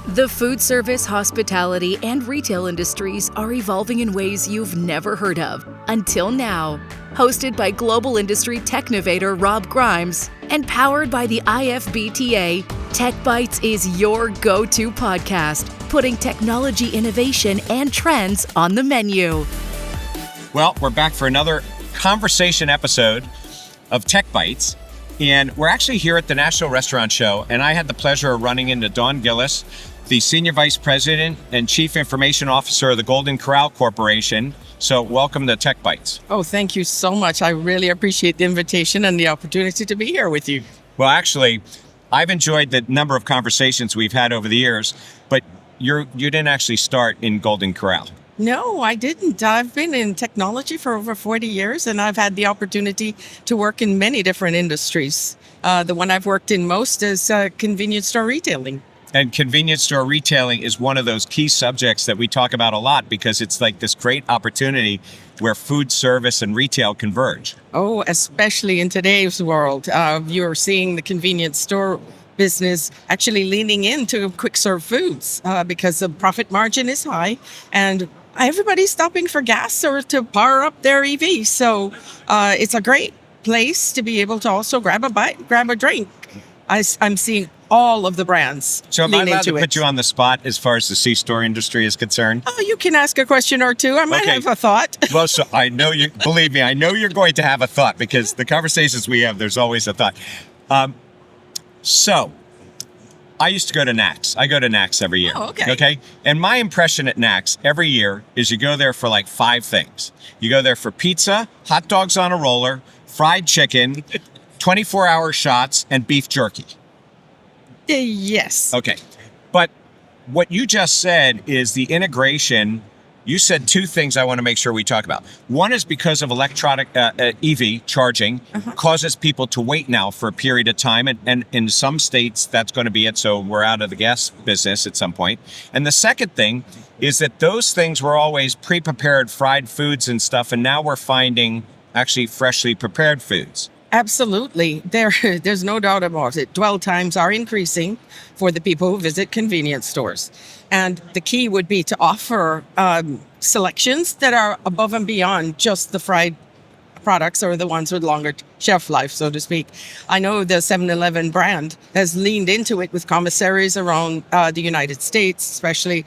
The food service, hospitality, and retail industries are evolving in ways you've never heard of until now. Hosted by global industry technovator Rob Grimes and powered by the IFBTA, Tech Bites is your go-to podcast, putting technology innovation and trends on the menu. Well, we're back for another conversation episode of Tech Bites. And we're actually here at the National Restaurant Show, and I had the pleasure of running into Dawn Gillis, the Senior Vice President and Chief Information Officer of the Golden Corral Corporation. So welcome to Tech Bites. Oh, thank you so much. I really appreciate the invitation and the opportunity to be here with you. Well, actually, I've enjoyed the number of conversations we've had over the years, but you didn't actually start in Golden Corral. No, I didn't. I've been in technology for over 40 years, and I've had the opportunity to work in many different industries. The one I've worked in most is convenience store retailing. And convenience store retailing is one of those key subjects that we talk about a lot because it's like this great opportunity where food service and retail converge. Oh, especially in today's world. You're seeing the convenience store business actually leaning into quick serve foods because the profit margin is high and everybody's stopping for gas or to power up their EV. So it's a great place to be able to also grab a bite, grab a drink. I'm seeing all of the brands. So am I allowed to put you on the spot as far as the C-store industry is concerned? Oh, you can ask a question or two. I might have a thought. Well, so I know you, believe me, I know you're going to have a thought because the conversations we have, there's always a thought. So I used to go to NACS. I go to NACS every year. Oh, okay. Okay. And my impression at NACS every year is you go there for like 5 things. You go there for pizza, hot dogs on a roller, fried chicken, 24-hour shots, and beef jerky. Yes. Okay. But what you just said is the integration. You said 2 things I want to make sure we talk about. One is because of electronic EV charging causes people to wait now for a period of time. And in some states, that's going to be it. So we're out of the gas business at some point. And the second thing is that those things were always pre-prepared fried foods and stuff. And now we're finding actually freshly prepared foods. Absolutely. There's no doubt about it. Dwell times are increasing for the people who visit convenience stores. And the key would be to offer selections that are above and beyond just the fried products or the ones with longer shelf life, so to speak. I know the 7-Eleven brand has leaned into it with commissaries around the United States, especially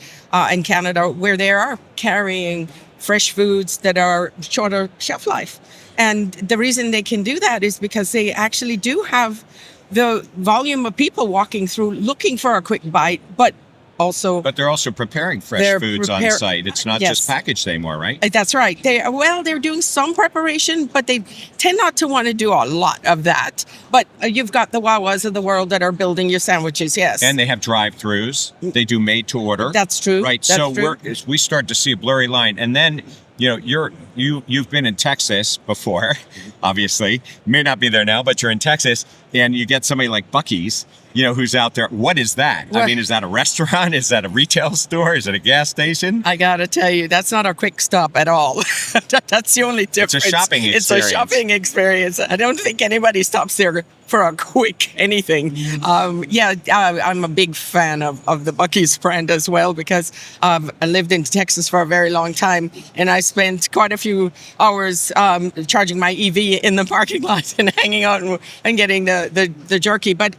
in Canada, where they are carrying fresh foods that are shorter shelf life. And the reason they can do that is because they actually do have the volume of people walking through looking for a quick bite, but they're also preparing fresh foods on site. It's not just packaged anymore, right? That's right. They're doing some preparation, but they tend not to want to do a lot of that. But you've got the Wawas of the world that are building your sandwiches, yes. And they have drive-thrus. They do made to order. That's true. Right. We start to see a blurry line. And then, you've been in Texas before, obviously. You may not be there now, but you're in Texas, and you get somebody like Buc-ee's, who's out there. What is that? I mean, is that a restaurant? Is that a retail store? Is it a gas station? I got to tell you, that's not a quick stop at all. That's the only difference. It's a shopping experience. It's a shopping experience. I don't think anybody stops there for a quick anything. I'm a big fan of the Buc-ee's brand as well because I lived in Texas for a very long time and I spent quite a few hours charging my EV in the parking lot and hanging out and getting the jerky. But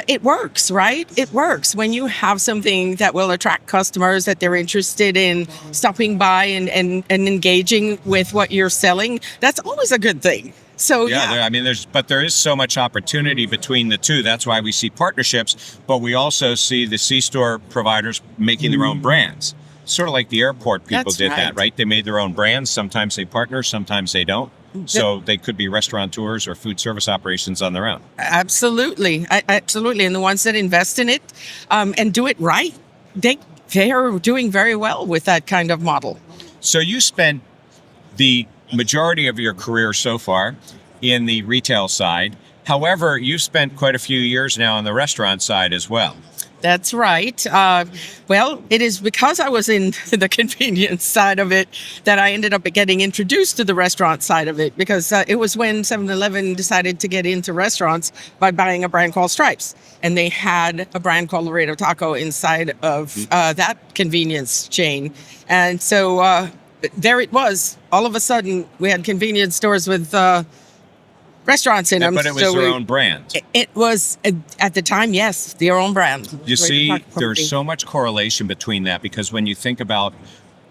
it works, right? It works when you have something that will attract customers that they're interested in stopping by and engaging with what you're selling. That's always a good thing. So there is so much opportunity between the two. That's why we see partnerships, but we also see the C-store providers making their own brands. Sort of like the airport people did that, right? They made their own brands. Sometimes they partner, sometimes they don't. So they could be restaurateurs or food service operations on their own. Absolutely. Absolutely. And the ones that invest in it and do it right, they are doing very well with that kind of model. So you spent the majority of your career so far in the retail side. However, you've spent quite a few years now on the restaurant side as well. That's right. Well, it is because I was in the convenience side of it that I ended up getting introduced to the restaurant side of it, because it was when 7-Eleven decided to get into restaurants by buying a brand called Stripes. And they had a brand called Laredo Taco inside of that convenience chain. And so there it was. All of a sudden, we had convenience stores with restaurants in them. But it was their own brand. It was, at the time, yes, their own brand. You see, there's so much correlation between that, because when you think about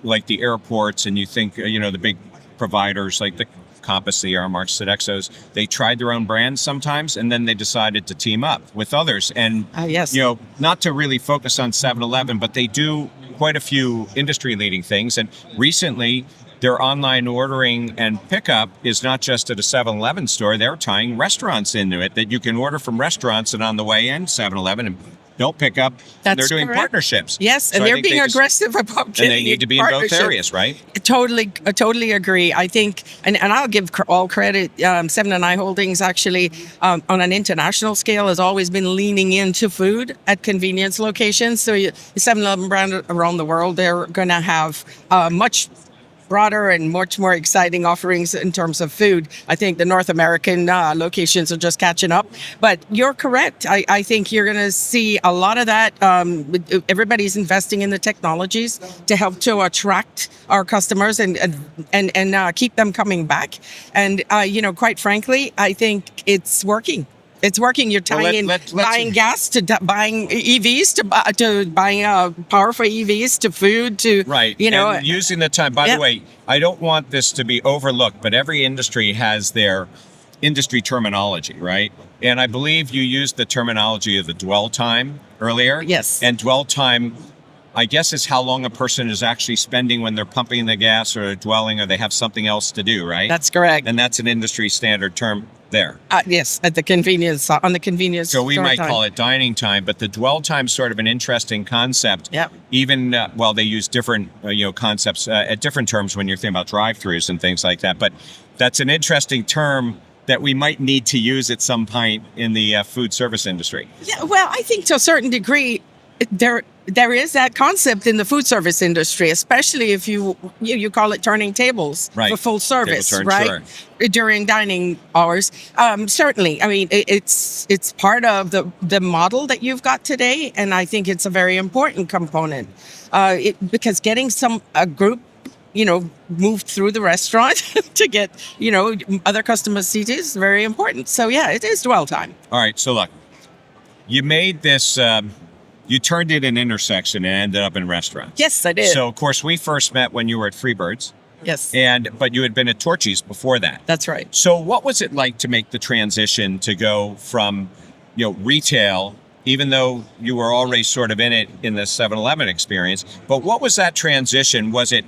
like the airports and you think, the big providers like the Compass, the Aramarks, Sodexos, they tried their own brands sometimes, and then they decided to team up with others. And, yes. Not to really focus on 7-Eleven, but they do quite a few industry-leading things. And recently, their online ordering and pickup is not just at a 7-Eleven store. They're tying restaurants into it, that you can order from restaurants and on the way in 7-Eleven and don't pick up. They're doing correct. Partnerships. Yes, So and I they're think being aggressive about getting. And they need to be in both areas, right? I totally agree. I think, and I'll give all credit. 7 & I Holdings actually, on an international scale, has always been leaning into food at convenience locations. So the 7-Eleven brand around the world, they're going to have much broader and much more exciting offerings in terms of food. I think the North American locations are just catching up. But you're correct. I think you're going to see a lot of that. Everybody's investing in the technologies to help to attract our customers and keep them coming back. And, quite frankly, I think it's working. It's working. You're tying buying gas to buying EVs to buying powerful EVs to food to right. And using the time. By the way, I don't want this to be overlooked, but every industry has their industry terminology, right? And I believe you used the terminology of the dwell time earlier. Yes. And dwell time, I guess, is how long a person is actually spending when they're pumping the gas or dwelling, or they have something else to do, right? That's correct. And that's an industry standard term there. Yes, at the convenience, on the convenience. So we might time. call it dining time, but the dwell time is sort of an interesting concept. Yep. Even, they use different, concepts at different terms when you're thinking about drive-thrus and things like that. But that's an interesting term that we might need to use at some point in the food service industry. Yeah, well, I think to a certain degree, there is that concept in the food service industry, especially if you call it turning tables for full service, right? Sure. During dining hours. Certainly, I mean, it's part of the model that you've got today, and I think it's a very important component because getting a group, moved through the restaurant to get, other customers seated is very important. So yeah, it is dwell time. All right. So look, you made this. You turned it an intersection and ended up in restaurants. Yes, I did. So, of course, we first met when you were at Freebirds. Yes. But you had been at Torchy's before that. That's right. So what was it like to make the transition to go from, retail, even though you were already sort of in it in the 7-Eleven experience, but what was that transition? Was it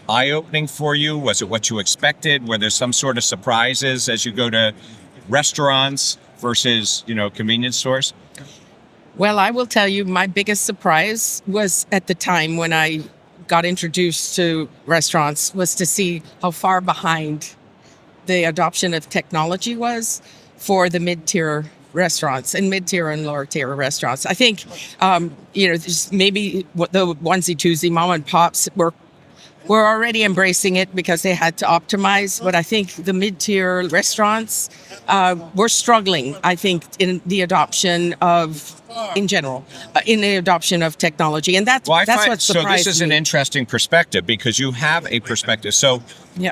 eye-opening for you? Was it what you expected? Were there some sort of surprises as you go to restaurants versus, convenience stores? Well, I will tell you, my biggest surprise was at the time when I got introduced to restaurants was to see how far behind the adoption of technology was for the mid-tier restaurants and mid-tier and lower-tier restaurants. I think, there's maybe the onesie-twosie mom and pops were already embracing it because they had to optimize. But I think the mid-tier restaurants were struggling, I think, in the adoption of, in general, in the adoption of technology. And that's what surprised me. So this is an interesting perspective because you have a perspective. So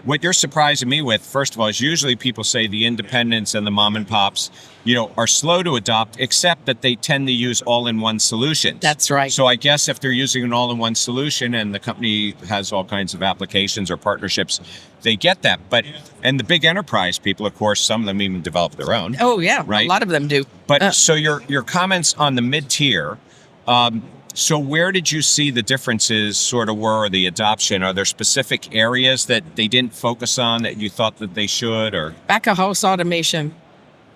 what you're surprising me with, first of all, is usually people say the independents and the mom and pops, are slow to adopt, except that they tend to use all-in-one solutions. That's right. So I guess if they're using an all-in-one solution and the company has all kinds of applications or partnerships, they get that. And the big enterprise people, of course, some of them even develop their own. Oh, yeah. Right? A lot of them do. But so your comments on the mid-tier, so where did you see the differences sort of were, the adoption? Are there specific areas that they didn't focus on that you thought that they should? Or back-of-house automation.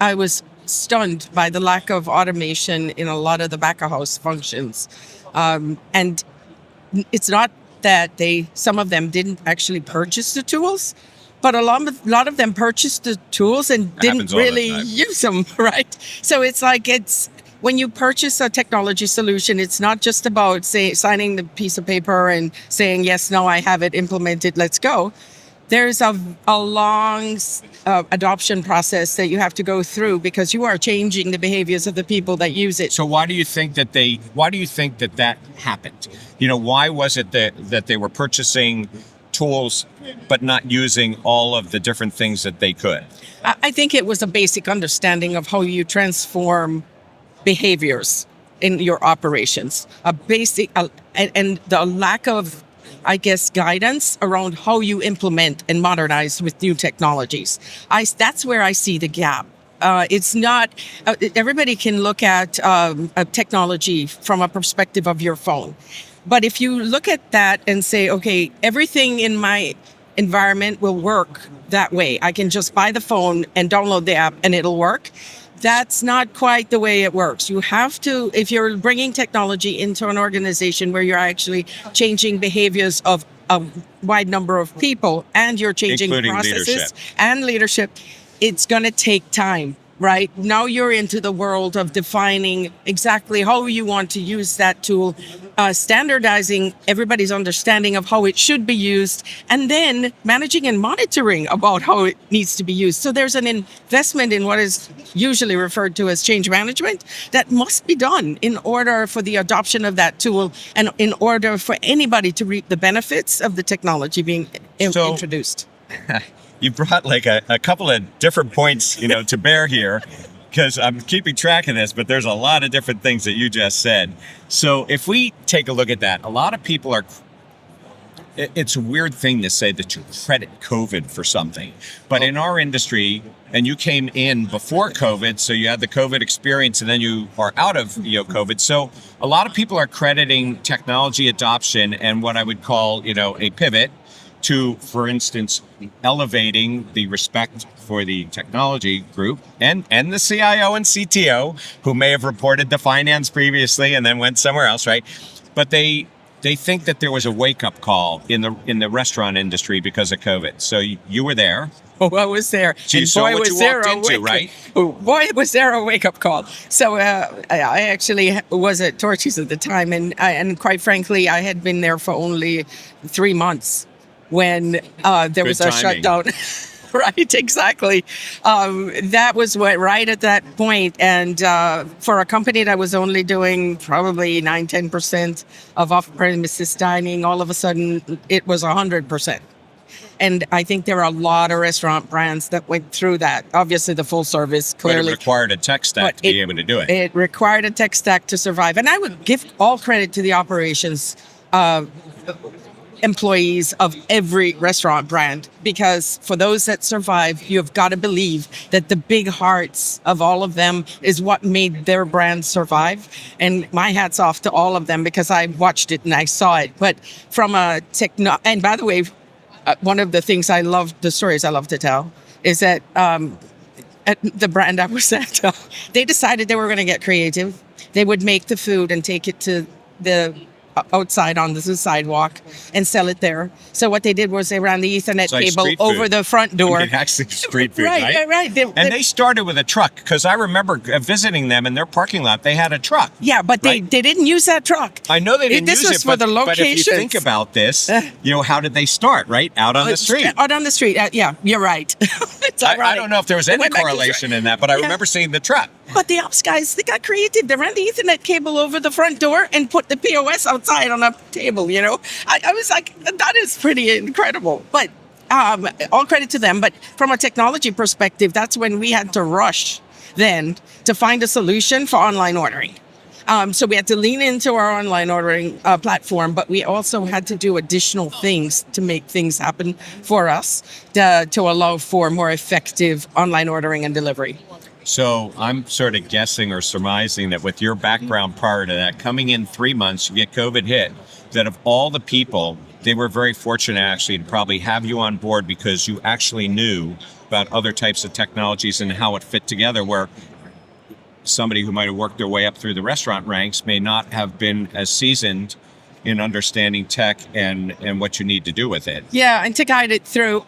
I was stunned by the lack of automation in a lot of the back-of-house functions. And it's not that some of them didn't actually purchase the tools, but a lot of them purchased the tools and didn't really use them, right? So it's like when you purchase a technology solution, it's not just about signing the piece of paper and saying, yes, no, I have it implemented, let's go. There's a long adoption process that you have to go through because you are changing the behaviors of the people that use it. So why do you think that happened? Why was it that they were purchasing tools but not using all of the different things that they could? I think it was a basic understanding of how you transform behaviors in your operations. And the lack of, I guess, guidance around how you implement and modernize with new technologies. That's where I see the gap. It's not, everybody can look at a technology from a perspective of your phone. But if you look at that and say, okay, everything in my environment will work that way. I can just buy the phone and download the app and it'll work. That's not quite the way it works. You have to, if you're bringing technology into an organization where you're actually changing behaviors of a wide number of people and you're changing including processes and leadership, it's going to take time. Right? Now you're into the world of defining exactly how you want to use that tool, standardizing everybody's understanding of how it should be used, and then managing and monitoring about how it needs to be used. So there's an investment in what is usually referred to as change management that must be done in order for the adoption of that tool and in order for anybody to reap the benefits of the technology being introduced. You brought like a couple of different points, to bear here, because I'm keeping track of this, but there's a lot of different things that you just said. So if we take a look at that, a lot of people it's a weird thing to say that you credit COVID for something, but in our industry, and you came in before COVID, so you had the COVID experience and then you are out of COVID. So a lot of people are crediting technology adoption and what I would call, a pivot to, for instance, elevating the respect for the technology group and the CIO and CTO who may have reported to finance previously and then went somewhere else, right? But they think that there was a wake-up call in the restaurant industry because of COVID. So you were there. Oh, I was there. So you saw what you walked into, right? Boy, was there a wake-up call. So I actually was at Torchy's at the time, and quite frankly, I had been there for only 3 months when there was a shutdown. Right, exactly. That was right at that point. And for a company that was only doing probably 9-10% of off-premises dining, all of a sudden it was 100%. And I think there are a lot of restaurant brands that went through that. Obviously, the full service clearly. But it required a tech stack to be able to do it. It required a tech stack to survive. And I would give all credit to the operations employees of every restaurant brand, because for those that survive, you've got to believe that the big hearts of all of them is what made their brand survive. And my hat's off to all of them because I watched it and I saw it. But from a and by the way, one of the things the stories I love to tell is that at the brand I was at, they decided they were going to get creative. They would make the food and take it to the outside on the sidewalk and sell it there. So what they did was they ran the Ethernet cable over the front door. Actually street food, right? Right. They started with a truck, because I remember visiting them in their parking lot. They had a truck. Yeah, but they didn't use that truck. I know they didn't use it. This was for the locations. But if you think about this, how did they start, right? Out on the street. Out on the street. Yeah, you're right. I don't know if there was any correlation in that, but I remember seeing the truck. But the ops guys, they got creative. They ran the Ethernet cable over the front door and put the POS outside on a table, I was like, that is pretty incredible. But all credit to them. But from a technology perspective, that's when we had to rush then to find a solution for online ordering. So we had to lean into our online ordering platform, but we also had to do additional things to make things happen for us to allow for more effective online ordering and delivery. So I'm sort of guessing or surmising that with your background prior to that, coming in 3 months, you get COVID hit, that of all the people, they were very fortunate actually to probably have you on board because you actually knew about other types of technologies and how it fit together, where somebody who might have worked their way up through the restaurant ranks may not have been as seasoned in understanding tech and what you need to do with it. Yeah, and to guide it through.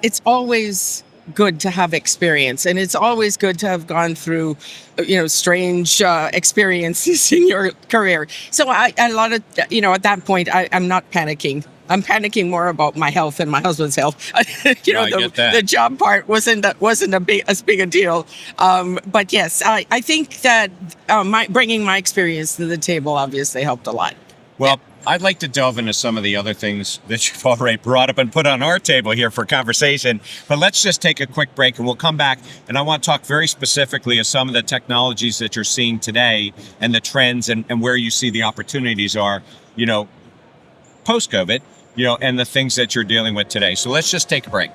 It's always good to have experience, and it's always good to have gone through, strange experiences in your career. So a lot of, at that point, I'm not panicking. I'm panicking more about my health and my husband's health. I get that. The job part wasn't as big a deal. But yes, I think that bringing my experience to the table obviously helped a lot. Well, I'd like to delve into some of the other things that you've already brought up and put on our table here for conversation. But let's just take a quick break and we'll come back. And I want to talk very specifically of some of the technologies that you're seeing today and the trends and where you see the opportunities are, post-COVID, and the things that you're dealing with today. So let's just take a break.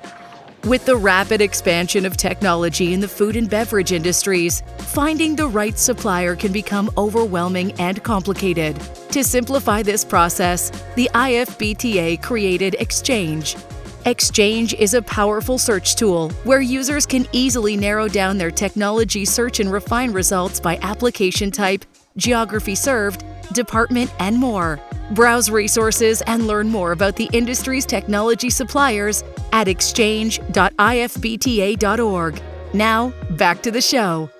With the rapid expansion of technology in the food and beverage industries, finding the right supplier can become overwhelming and complicated. To simplify this process, the IFBTA created Exchange. Exchange is a powerful search tool where users can easily narrow down their technology search and refine results by application type, geography served, department, and more. Browse resources and learn more about the industry's technology suppliers at exchange.ifbta.org. Now, back to the show.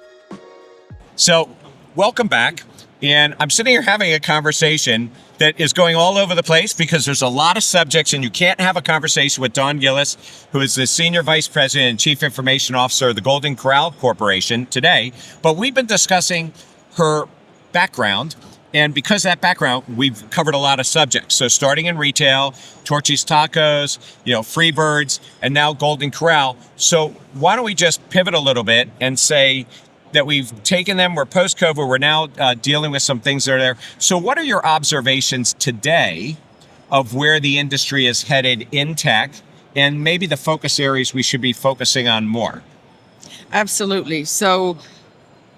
So, welcome back. And I'm sitting here having a conversation that is going all over the place because there's a lot of subjects, and you can't have a conversation with Dawn Gillis, who is the Senior Vice President and Chief Information Officer of the Golden Corral Corporation today. But we've been discussing her background. And because of that background, we've covered a lot of subjects. So starting in retail, Torchy's Tacos, Freebirds, and now Golden Corral. So why don't we just pivot a little bit and say that we've taken them, we're post-COVID, we're now dealing with some things that are there. So what are your observations today of where the industry is headed in tech and maybe the focus areas we should be focusing on more? Absolutely. So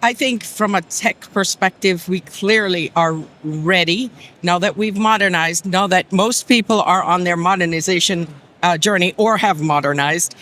I think from a tech perspective, we clearly are ready now that we've modernized, now that most people are on their modernization journey or have modernized.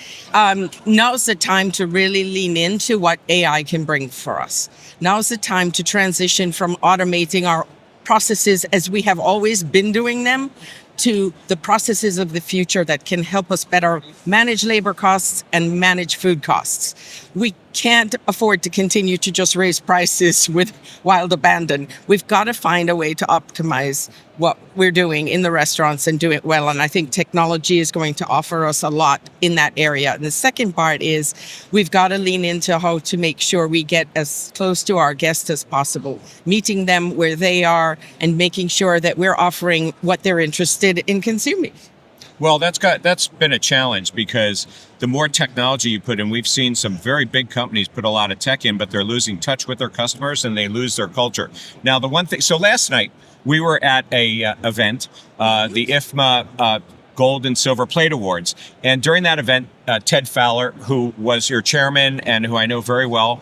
Now's the time to really lean into what AI can bring for us. Now's the time to transition from automating our processes as we have always been doing them to the processes of the future that can help us better manage labor costs and manage food costs. We can't afford to continue to just raise prices with wild abandon. We've got to find a way to optimize what we're doing in the restaurants and do it well. And I think technology is going to offer us a lot in that area. And the second part is we've got to lean into how to make sure we get as close to our guests as possible, meeting them where they are and making sure that we're offering what they're interested in consuming. Well, that's been a challenge because the more technology you put in, we've seen some very big companies put a lot of tech in, but they're losing touch with their customers and they lose their culture. Now, the one thing, so last night we were at a event, the IFMA Gold and Silver Plate Awards. And during that event, Ted Fowler, who was your chairman and who I know very well,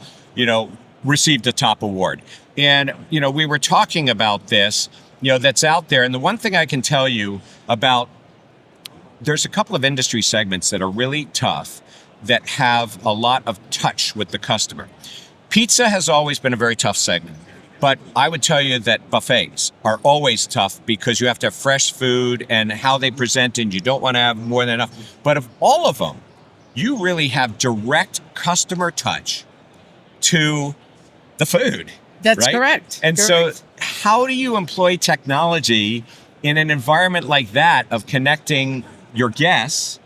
received a top award. And, we were talking about this, that's out there. And the one thing I can tell you about, there's a couple of industry segments that are really tough that have a lot of touch with the customer. Pizza has always been a very tough segment, but I would tell you that buffets are always tough because you have to have fresh food and how they present, and you don't want to have more than enough. But of all of them, you really have direct customer touch to the food. That's right? correct. And correct. So how do you employ technology in an environment like that of connecting your guests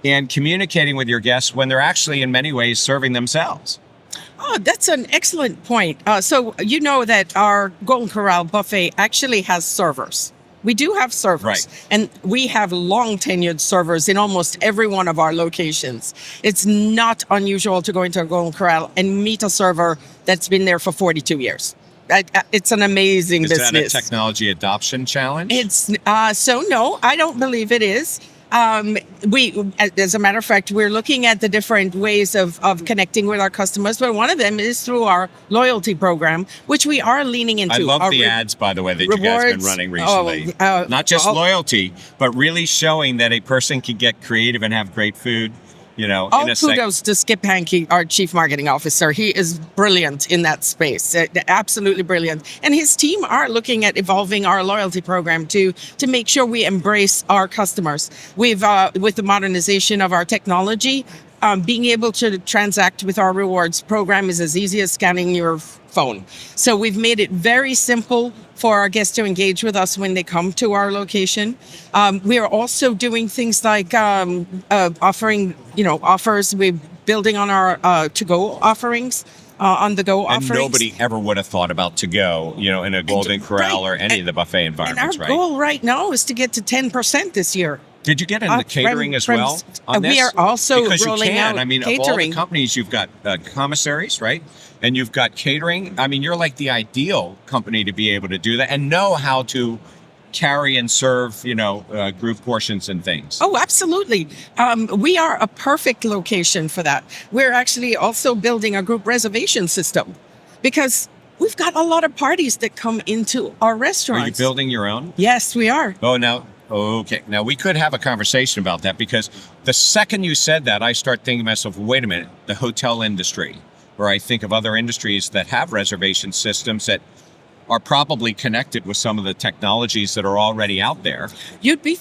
and communicating with your guests when they're actually in many ways serving themselves? Oh, that's an excellent point. So you know that our Golden Corral buffet actually has servers. We do have servers, right. And we have long tenured servers in almost every one of our locations. It's not unusual to go into a Golden Corral and meet a server that's been there for 42 years. It's an amazing business. Is that a technology adoption challenge? It's no, I don't believe it is. We, as a matter of fact, we're looking at the different ways of connecting with our customers, but one of them is through our loyalty program, which we are leaning into. I love the ads, by the way, that you guys have been running recently. Not just loyalty, but really showing that a person can get creative and have great food. All kudos to Skip Hankey, our Chief Marketing Officer. He is brilliant in that space, absolutely brilliant. And his team are looking at evolving our loyalty program to make sure we embrace our customers. We've, with the modernization of our technology, being able to transact with our rewards program is as easy as scanning your phone. So we've made it very simple for our guests to engage with us when they come to our location. We are also doing things like offering, offers. We're building on our to-go offerings. On-the-go offerings. And nobody ever would have thought about to go, in a Golden Corral or any of the buffet environments, and our right? goal right now is to get to 10% this year. Did you get into catering as well on this? We are also because rolling out catering. Of all the companies, you've got commissaries, right? And you've got catering. You're like the ideal company to be able to do that and know how to carry and serve, group portions and things. Oh, absolutely. We are a perfect location for that. We're actually also building a group reservation system because we've got a lot of parties that come into our restaurants. Are you building your own? Yes, we are. Okay. Now, we could have a conversation about that because the second you said that, I start thinking to myself, wait a minute, the hotel industry, or I think of other industries that have reservation systems that are probably connected with some of the technologies that are already out there. You'd be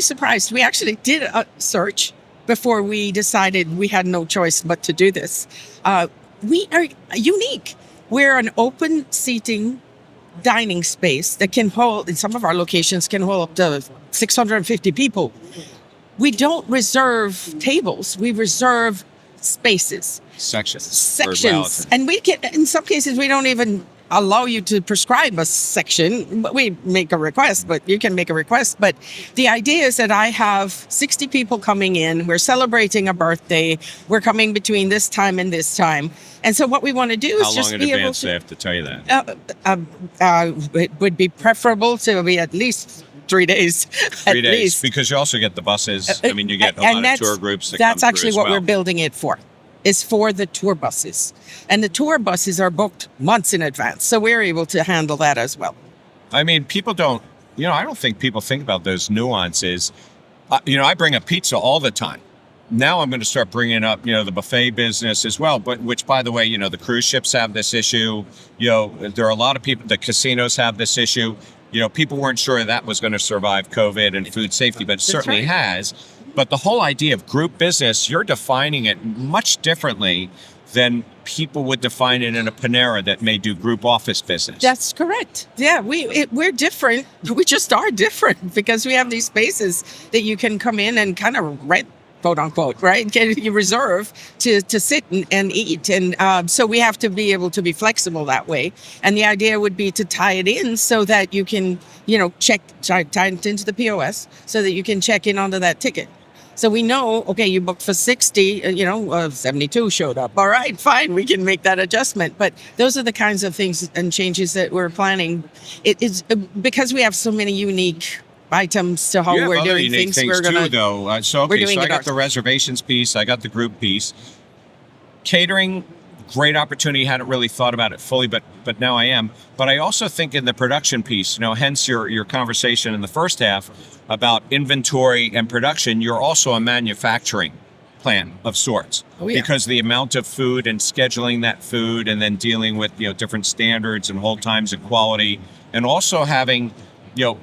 surprised. We actually did a search before we decided we had no choice but to do this. We are unique. We're an open seating dining space that can hold, in some of our locations, can hold up to 650 people. We don't reserve tables. We reserve spaces. Sections. And we can, in some cases, we don't even allow you to prescribe a section, but we make a request, but you can make a request. But the idea is that I have 60 people coming in. We're celebrating a birthday. We're coming between this time and this time. And so what we want to do is just be able to... How long in advance do they have to tell you that? It would be preferable to be at least 3 days. 3 days, because you also get the buses. You get a lot of tour groups that that's come actually through as what we're building it for. Is for the tour buses. And the tour buses are booked months in advance. So we're able to handle that as well. People don't, I don't think people think about those nuances. I bring up pizza all the time. Now I'm going to start bringing up, the buffet business as well, but which, by the way, the cruise ships have this issue. There are a lot of people, the casinos have this issue. People weren't sure that was going to survive COVID and food safety, but it certainly has. But the whole idea of group business, you're defining it much differently than people would define it in a Panera that may do group office business. That's correct. Yeah, we're different. We just are different because we have these spaces that you can come in and kind of rent, quote unquote, right? You reserve to sit and eat. And so we have to be able to be flexible that way. And the idea would be to tie it in so that you can, tie it into the POS so that you can check in onto that ticket. So we know, okay, you booked for 60, 72 showed up. All right, fine, we can make that adjustment. But those are the kinds of things and changes that we're planning. It is because we have so many unique items to how we're doing things. We're going to though. So I got the reservations piece, I got the group piece. Catering, great opportunity. Hadn't really thought about it fully, but now I am. But I also think in the production piece, hence your conversation in the first half about inventory and production, you're also a manufacturing plan of sorts. Oh, yeah. Because the amount of food and scheduling that food and then dealing with, different standards and hold times and quality, and also having,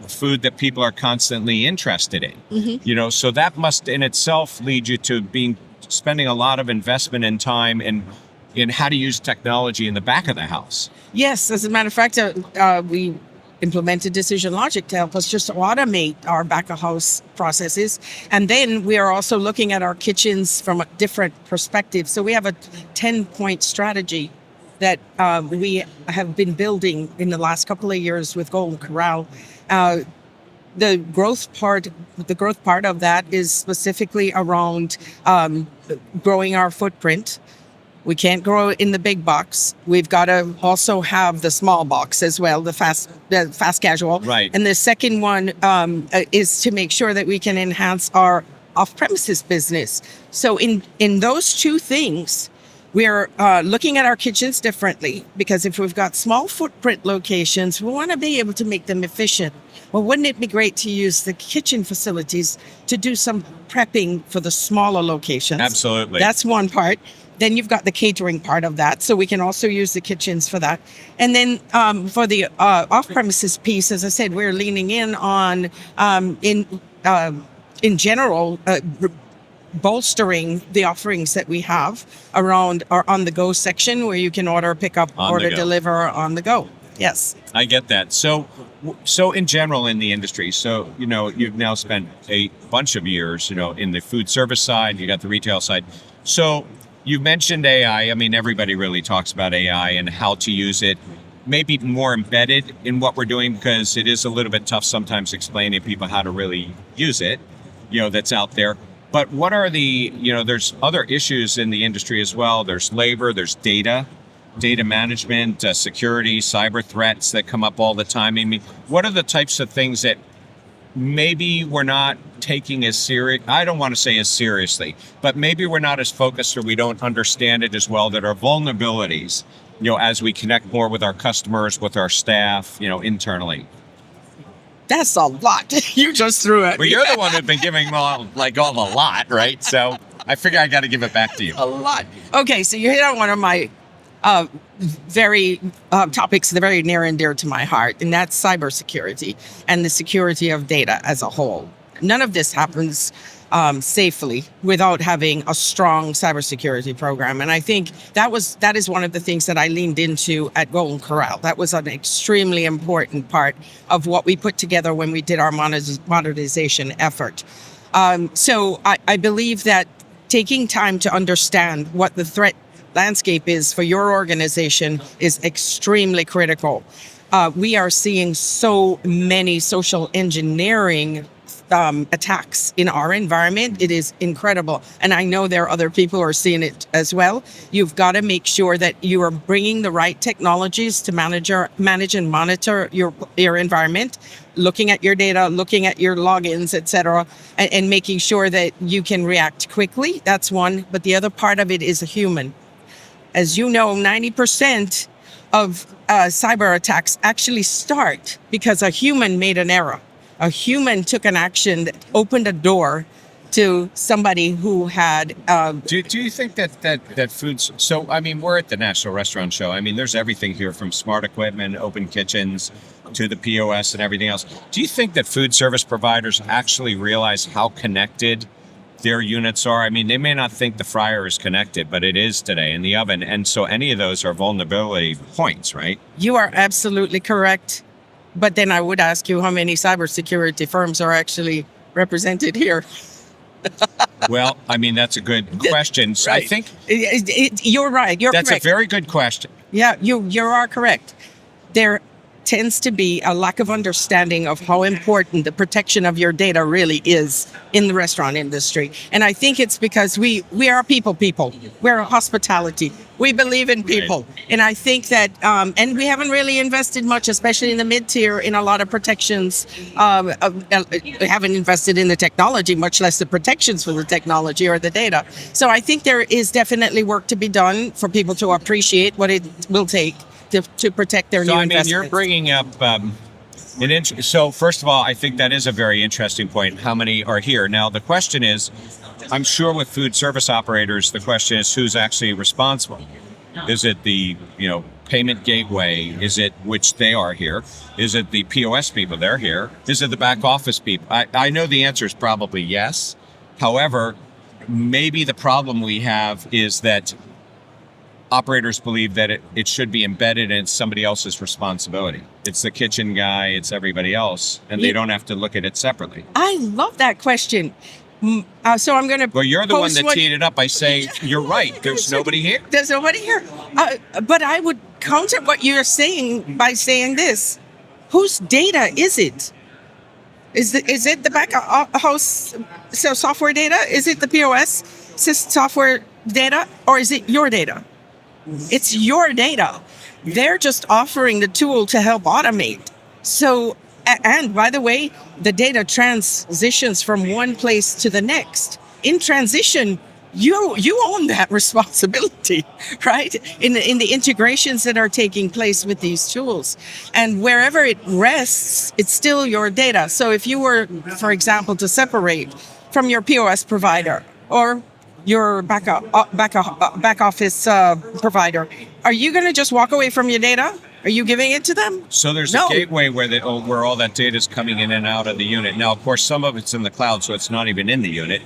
food that people are constantly interested in. Mm-hmm. So that must in itself lead you to spending a lot of investment and time in how to use technology in the back of the house. Yes, as a matter of fact, we implemented Decision Logic to help us just automate our back of house processes. And then we are also looking at our kitchens from a different perspective. So we have a 10-point strategy that we have been building in the last couple of years with Golden Corral. The growth part of that is specifically around growing our footprint. We can't grow in the big box. We've got to also have the small box as well, the fast casual. Right. And the second one is to make sure that we can enhance our off-premises business. So in those two things, we're looking at our kitchens differently because if we've got small footprint locations, we want to be able to make them efficient. Well, wouldn't it be great to use the kitchen facilities to do some prepping for the smaller locations? Absolutely. That's one part. Then you've got the catering part of that. So we can also use the kitchens for that. And then for the off-premises piece, as I said, we're leaning in on, in general, bolstering the offerings that we have around our on-the-go section where you can order, pick up, order, deliver on the go. Yes. I get that. So in general in the industry, so, you've now spent a bunch of years, in the food service side, you got the retail side. So you mentioned AI. I mean, everybody really talks about AI and how to use it, maybe more embedded in what we're doing, because it is a little bit tough sometimes explaining to people how to really use it, that's out there. But what are there's other issues in the industry as well. There's labor, there's data management, security, cyber threats that come up all the time. I mean, what are the types of things that maybe we're not taking as serious? I don't want to say as seriously, but maybe we're not as focused, or we don't understand it as well, that are vulnerabilities, as we connect more with our customers, with our staff, internally. That's a lot. You just threw it. Well, you're the one who's been giving all the lot, right? So I figure I got to give it back to you. A lot. Okay, so you hit on one of my very topics that are very near and dear to my heart, and that's cybersecurity and the security of data as a whole. None of this happens safely without having a strong cybersecurity program. And I think that is one of the things that I leaned into at Golden Corral. That was an extremely important part of what we put together when we did our modernization effort. So I believe that taking time to understand what the threat landscape is for your organization is extremely critical. We are seeing so many social engineering attacks in our environment. It is incredible. And I know there are other people who are seeing it as well. You've got to make sure that you are bringing the right technologies to manage and monitor your environment, looking at your data, looking at your logins, et cetera, and making sure that you can react quickly. That's one. But the other part of it is a human. As you know, 90% of cyber attacks actually start because a human made an error. A human took an action that opened a door to somebody who had... Do you think that foods... So, I mean, we're at the National Restaurant Show. I mean, there's everything here from smart equipment, open kitchens, to the POS and everything else. Do you think that food service providers actually realize how connected their units are? I mean, they may not think the fryer is connected, but it is today in the oven. And so any of those are vulnerability points, right? You are absolutely correct. But then I would ask you how many cybersecurity firms are actually represented here. Well, I mean, that's a good question. So right. I think... You're right. You're correct. That's a very good question. Yeah, you are correct. There tends to be a lack of understanding of how important the protection of your data really is in the restaurant industry. And I think it's because we are people. We're a hospitality. We believe in people. Right. And I think that, and we haven't really invested much, especially in the mid-tier, in a lot of protections. We haven't invested in the technology, much less the protections for the technology or the data. So I think there is definitely work to be done for people to appreciate what it will take to protect their new investments. So, I mean, you're bringing up so first of all, I think that is a very interesting point. How many are here? Now, the question is, I'm sure with food service operators, the question is who's actually responsible. Is it the, payment gateway? Is it, which they are here? Is it the POS people? They're here. Is it the back office people? I know the answer is probably yes. However, maybe the problem we have is that operators believe that it should be embedded and it's somebody else's responsibility. It's the kitchen guy, it's everybody else, and they don't have to look at it separately. I love that question. So I'm going to... Well, you're the one that teed it up by saying, you're right, there's nobody here. There's nobody here. But I would counter what you're saying by saying this. Whose data is it? Is it the back house software data? Is it the POS software data? Or is it your data? It's your data. They're just offering the tool to help automate. So, and by the way, the data transitions from one place to the next. In transition, you own that responsibility, right? In the integrations that are taking place with these tools. And wherever it rests, it's still your data. So if you were, for example, to separate from your POS provider or your back office provider, are you going to just walk away from your data? Are you giving it to them? So there's a gateway where all that data is coming in and out of the unit. Now, of course, some of it's in the cloud, so it's not even in the unit.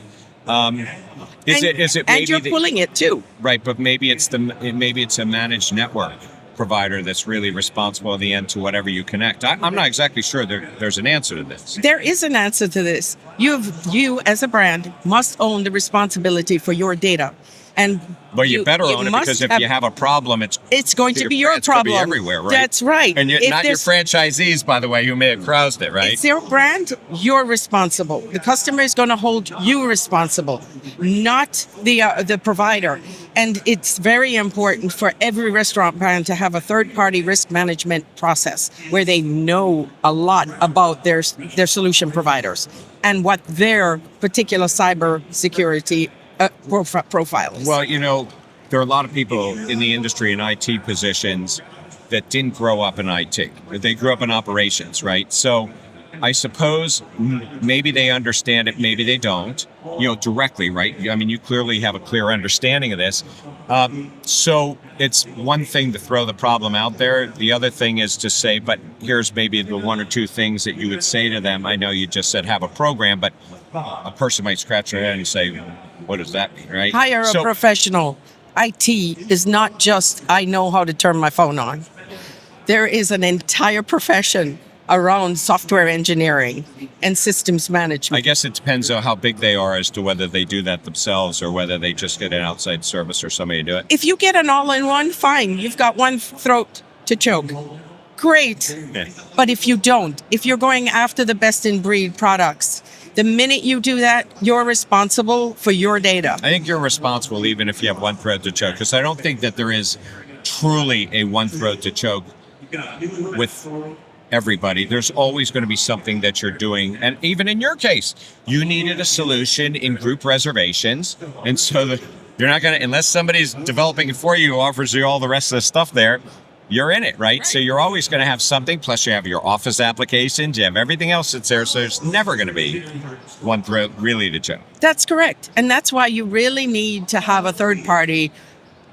Is it and maybe you're pulling it too. right? But maybe it's a managed network provider that's really responsible in the end to whatever you connect. I'm not exactly sure there's an answer to this. There is an answer to this. You as a brand must own the responsibility for your data. And Well, you better own it because if you have a problem, it's going to be your it's gonna be problem. everywhere, right? That's right. And If not your there's- franchisees, by the way, who may have caused it, right? It's your brand, you're responsible. The customer is going to hold you responsible, not the provider. And it's very important for every restaurant brand to have a third-party risk management process where they know a lot about their solution providers and what their particular cyber security profile is. Well, there are a lot of people in the industry in IT positions that didn't grow up in IT. They grew up in operations, right? So I suppose maybe they understand it, maybe they don't, directly, right? I mean, you clearly have a clear understanding of this. So it's one thing to throw the problem out there. The other thing is to say, but here's maybe the one or two things that you would say to them. I know you just said have a program, but a person might scratch their head and say, what does that mean, right? Hire a professional. IT is not just, I know how to turn my phone on. There is an entire profession around software engineering and systems management. I guess it depends on how big they are as to whether they do that themselves or whether they just get an outside service or somebody to do it. If you get an all-in-one, fine. You've got one throat to choke. Great. Yeah. But if you don't, if you're going after the best-in-breed products, the minute you do that, you're responsible for your data. I think you're responsible even if you have one throat to choke, because I don't think that there is truly a one throat to choke with everybody. There's always going to be something that you're doing. And even in your case, you needed a solution in group reservations. And so you're not going to, unless somebody's developing it for you, who offers you all the rest of the stuff there, you're in it, right? So you're always going to have something. Plus you have your office applications, you have everything else that's there. So there's never going to be one throat really to choke. That's correct. And that's why you really need to have a third-party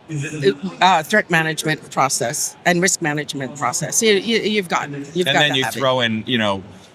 threat management process and risk management process. You've got to have it. And then you throw in,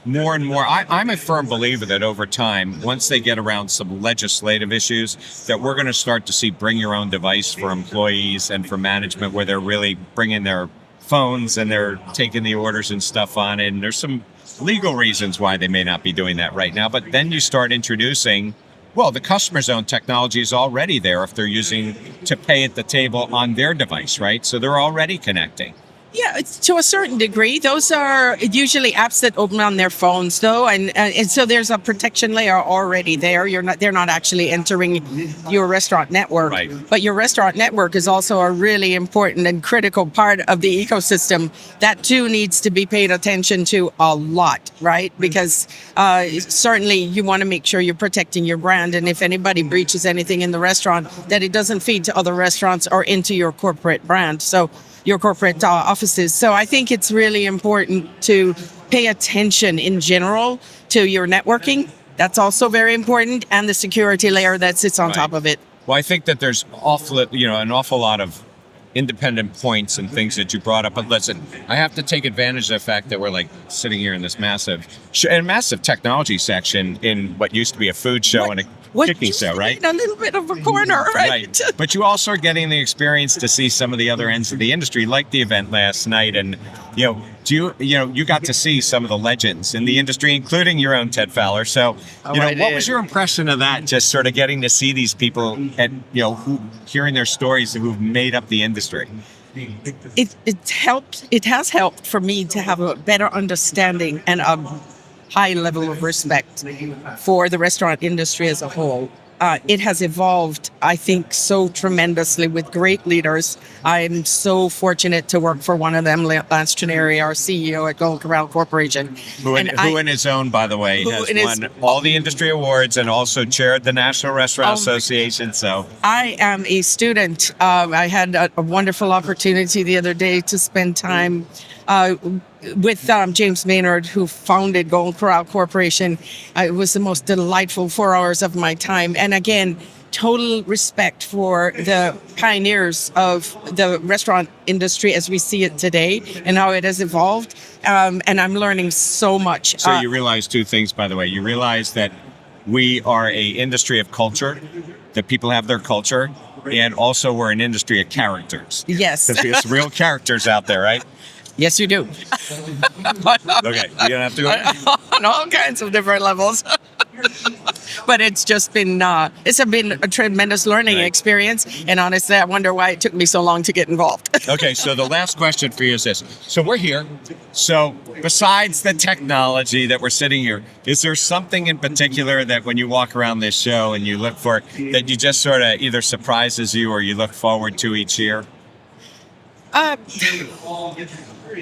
more and more. I'm a firm believer that over time, once they get around some legislative issues, that we're going to start to see bring your own device for employees and for management, where they're really bringing their phones and they're taking the orders and stuff on it. And there's some legal reasons why they may not be doing that right now. But then you start introducing, well, the customer's own technology is already there if they're using to pay at the table on their device, right? So they're already connecting. Yeah, to a certain degree. Those are usually apps that open on their phones, though, and so there's a protection layer already there. They're not actually entering your restaurant network, right. But your restaurant network is also a really important and critical part of the ecosystem that too needs to be paid attention to a lot, right? Because certainly you want to make sure you're protecting your brand, and if anybody breaches anything in the restaurant, that it doesn't feed to other restaurants or into your corporate brand. So your corporate offices. So I think it's really important to pay attention in general to your networking. That's also very important, and the security layer that sits on top of it. Well, I think that there's an awful lot of independent points and things that you brought up. But listen, I have to take advantage of the fact that we're like sitting here in this massive technology section in what used to be a food show and a cooking show, right? A little bit of a corner, right? But you also are getting the experience to see some of the other ends of the industry, like the event last night. And, you got to see some of the legends in the industry, including your own Ted Fowler. So, what was your impression of that? Just sort of getting to see these people and, hearing their stories who've made up the industry. It helped. It has helped for me to have a better understanding and a high level of respect for the restaurant industry as a whole. It has evolved, I think, so tremendously with great leaders. I'm so fortunate to work for one of them, Lance Trineri, our CEO at Corral Corporation. Who in his own, by the way, has won all the industry awards and also chaired the National Restaurant Association. So I am a student. I had a wonderful opportunity the other day to spend time with James Maynard, who founded Corral Corporation. It was the most delightful 4 hours of my time. And again, total respect for the pioneers of the restaurant industry as we see it today and how it has evolved. And I'm learning so much. So you realize two things, by the way. You realize that we are a industry of culture, that people have their culture, and also we're an industry of characters. Yes. There's real characters out there, right? Yes, you do. Okay, you don't have to go. On all kinds of different levels. But it's just been it's been a tremendous learning experience, and honestly, I wonder why it took me so long to get involved. Okay, so the last question for you is this. So we're here. So besides the technology that we're sitting here, is there something in particular that when you walk around this show and you look for, that you just sort of either surprises you or you look forward to each year?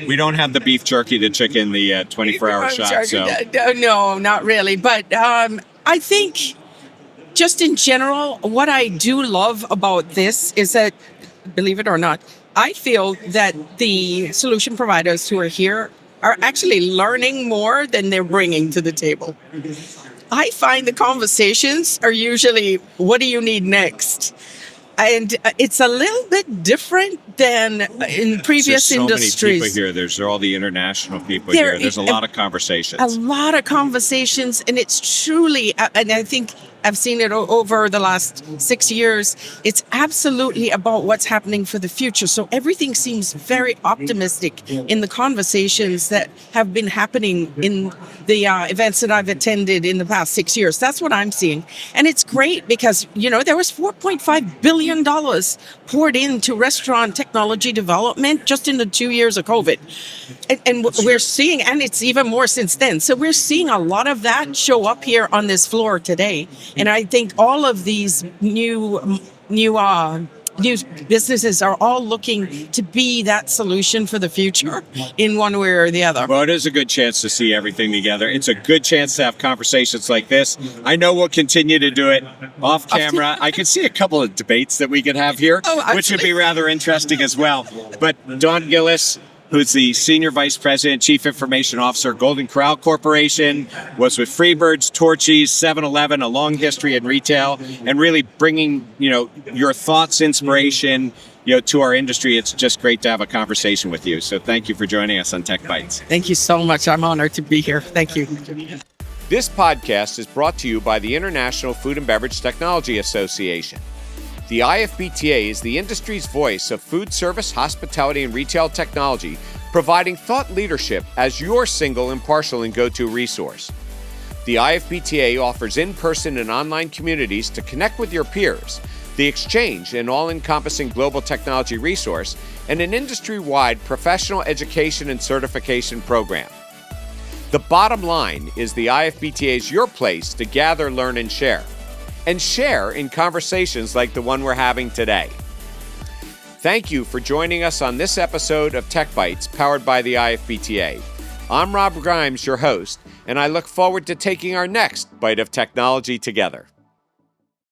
We don't have the beef jerky, the chicken, the 24-hour shot. So No, not really. But I think just in general, what I do love about this is that, believe it or not, I feel that the solution providers who are here are actually learning more than they're bringing to the table. I find the conversations are usually, what do you need next? And it's a little bit different than in previous There's industries. So many people here. There's all the international people here. There's a lot of conversations. A lot of conversations, and it's truly, and I think I've seen it over the last 6 years, it's absolutely about what's happening for the future. So everything seems very optimistic in the conversations that have been happening in the events that I've attended in the past 6 years. That's what I'm seeing. And it's great because, there was $4.5 billion poured into restaurant technology development just in the 2 years of COVID. And we're seeing, and it's even more since then. So we're seeing a lot of that show up here on this floor today. And I think all of these new businesses are all looking to be that solution for the future in one way or the other. Well, it is a good chance to see everything together. It's a good chance to have conversations like this. I know we'll continue to do it off camera. I could see a couple of debates that we could have here, which would be rather interesting as well. But Dawn Gillis, who's the Senior Vice President, Chief Information Officer, Golden Corral Corporation, was with Freebirds, Torchy's, 7-Eleven, a long history in retail, and really bringing, your thoughts, inspiration, to our industry. It's just great to have a conversation with you. So thank you for joining us on Tech Bites. Thank you so much. I'm honored to be here. Thank you. This podcast is brought to you by the International Food and Beverage Technology Association. The IFBTA is the industry's voice of food service, hospitality, and retail technology, providing thought leadership as your single, impartial, and go-to resource. The IFBTA offers in-person and online communities to connect with your peers, the exchange, an all-encompassing global technology resource, and an industry-wide professional education and certification program. The bottom line is the IFBTA is your place to gather, learn, and share in conversations like the one we're having today. Thank you for joining us on this episode of Tech Bites, powered by the IFBTA. I'm Rob Grimes, your host, and I look forward to taking our next bite of technology together.